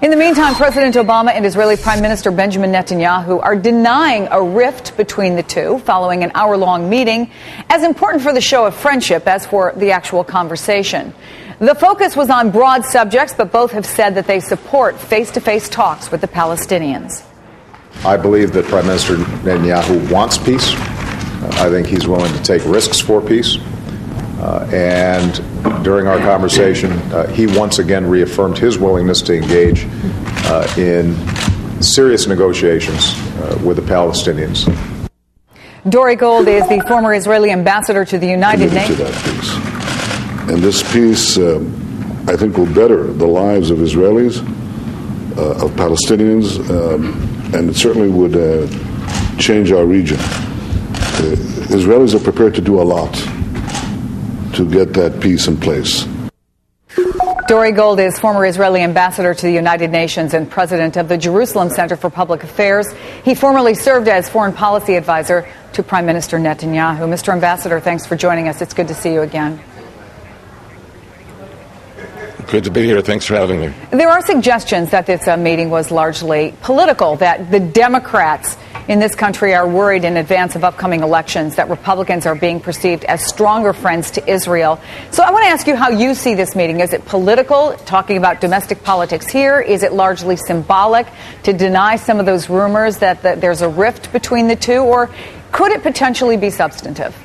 In the meantime, President Obama and Israeli Prime Minister Benjamin Netanyahu are denying a rift between the two following an hour-long meeting, as important for the show of friendship as for the actual conversation. The focus was on broad subjects, but both have said that they support face-to-face talks with the Palestinians. I believe that Prime Minister Netanyahu wants peace. I think he's willing to take risks for peace. And during our conversation, he once again reaffirmed his willingness to engage in serious negotiations with the Palestinians. Dori Gold is the former Israeli ambassador to the United Nations. To that peace. And this peace, I think, will better the lives of Israelis, of Palestinians, and it certainly would change our region. Israelis are prepared to do a lot to get that peace in place. Dori Gold is former Israeli ambassador to the United Nations and president of the Jerusalem Center for Public Affairs. He formerly served as foreign policy advisor to Prime Minister Netanyahu. Mr. Ambassador, thanks for joining us. It's good to see you again. Good to be here. Thanks for having me. There are suggestions that this meeting was largely political, that the Democrats in this country are worried in advance of upcoming elections that Republicans are being perceived as stronger friends to Israel. So I want to ask you how you see this meeting. Is it political, talking about domestic politics here? Is it largely symbolic to deny some of those rumors that there's a rift between the two? Or could it potentially be substantive?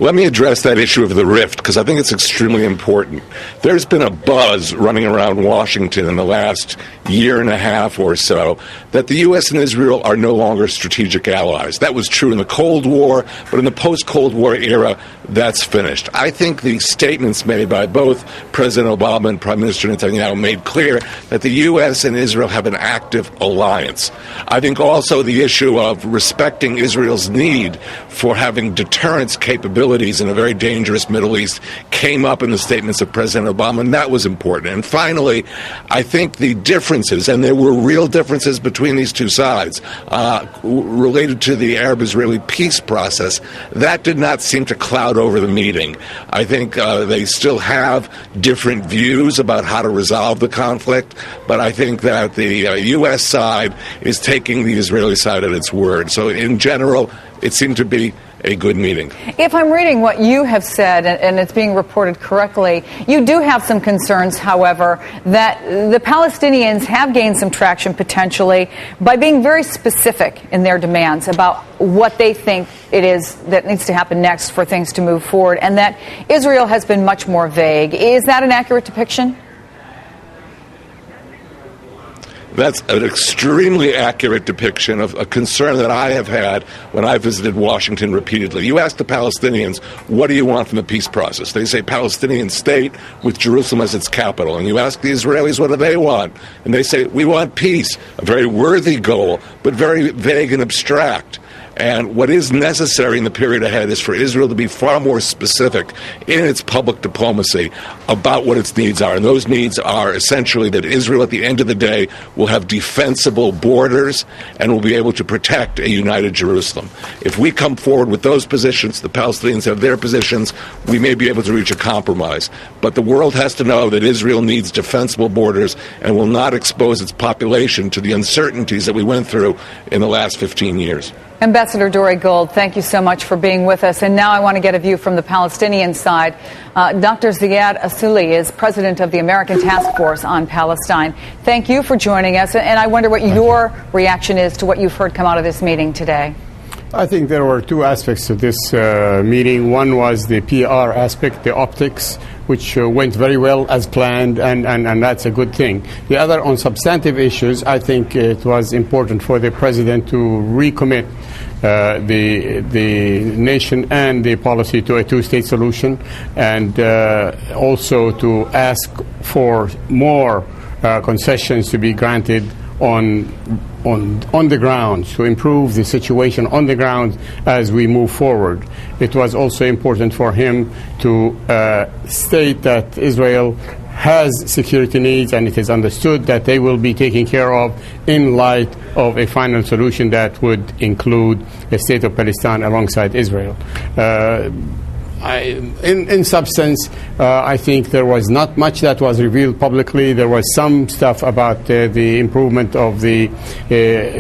Let me address that issue of the rift, because I think it's extremely important. There's been a buzz running around Washington in the last year and a half or so that the U.S. and Israel are no longer strategic allies. That was true in the Cold War, but in the post-Cold War era, that's finished. I think the statements made by both President Obama and Prime Minister Netanyahu made clear that the U.S. and Israel have an active alliance. I think also the issue of respecting Israel's need for having deterrence capabilities in a very dangerous Middle East came up in the statements of President Obama, and that was important. And finally, I think the differences, and there were real differences between these two sides, related to the Arab-Israeli peace process, that did not seem to cloud over the meeting. I think they still have different views about how to resolve the conflict, but I think that the U.S. side is taking the Israeli side at its word. So in general, it seemed to be a good meeting. If I'm reading what you have said, and it's being reported correctly, you do have some concerns, however, that the Palestinians have gained some traction potentially by being very specific in their demands about what they think it is that needs to happen next for things to move forward, and that Israel has been much more vague. Is that an accurate depiction? That's an extremely accurate depiction of a concern that I have had when I visited Washington repeatedly. You ask the Palestinians, what do you want from the peace process? They say Palestinian state with Jerusalem as its capital. And you ask the Israelis, what do they want? And they say, we want peace, a very worthy goal, but very vague and abstract. And what is necessary in the period ahead is for Israel to be far more specific in its public diplomacy about what its needs are. And those needs are essentially that Israel, at the end of the day, will have defensible borders and will be able to protect a united Jerusalem. If we come forward with those positions, the Palestinians have their positions, we may be able to reach a compromise. But the world has to know that Israel needs defensible borders and will not expose its population to the uncertainties that we went through in the last 15 years. Ambassador Dori Gold, thank you so much for being with us. And now I want to get a view from the Palestinian side. Dr. Ziad Asali is president of the American Task Force on Palestine. Thank you for joining us. And I wonder what your reaction is to what you've heard come out of this meeting today. I think there were two aspects to this meeting. One was the PR aspect, the optics, which went very well as planned, and that's a good thing. The other, on substantive issues, I think it was important for the president to recommit the nation and the policy to a two-state solution, and also to ask for more concessions to be granted on the ground, to improve the situation on the ground as we move forward. It was also important for him to state that Israel has security needs, and it is understood that they will be taken care of in light of a final solution that would include a state of Palestine alongside Israel. in substance, I think there was not much that was revealed publicly. There was some stuff about the improvement of the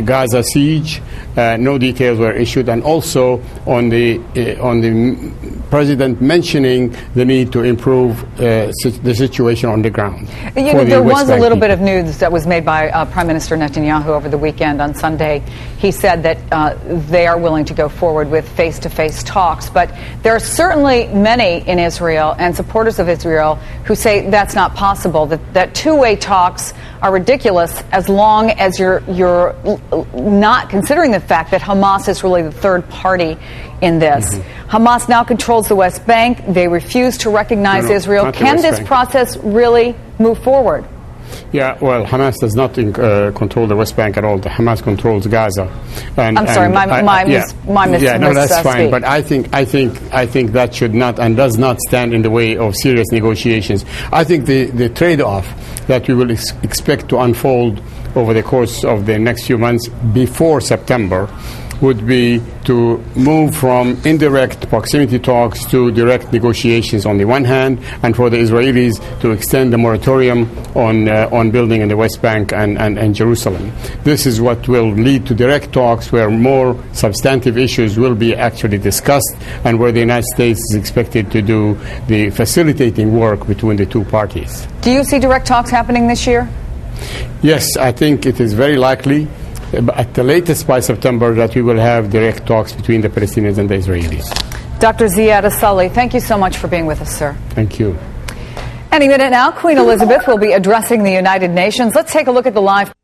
Gaza siege. No details were issued, and also on the president mentioning the need to improve the situation on the ground. There was a little bit of news that was made by Prime Minister Netanyahu over the weekend. On Sunday, he said that they are willing to go forward with face-to-face talks, but there are certainly many in Israel and supporters of Israel who say that's not possible, that two-way talks are ridiculous as long as you're not considering the fact that Hamas is really the third party in this. Hamas now controls the West Bank. They refuse to recognize Israel. Can this process really move forward? Yeah, well, Hamas does not control the West Bank at all. Hamas controls Gaza. I'm sorry, my yeah, no, that's fine. But I think that should not and does not stand in the way of serious negotiations. I think the trade-off that we will expect to unfold over the course of the next few months before September would be to move from indirect proximity talks to direct negotiations on the one hand, and for the Israelis to extend the moratorium on building in the West Bank and Jerusalem. This is what will lead to direct talks where more substantive issues will be actually discussed, and where the United States is expected to do the facilitating work between the two parties. Do you see direct talks happening this year? Yes, I think it is very likely, at the latest by September, that we will have direct talks between the Palestinians and the Israelis. Dr. Ziad Asali, thank you so much for being with us, sir. Thank you. Any minute now, Queen Elizabeth will be addressing the United Nations. Let's take a look at the live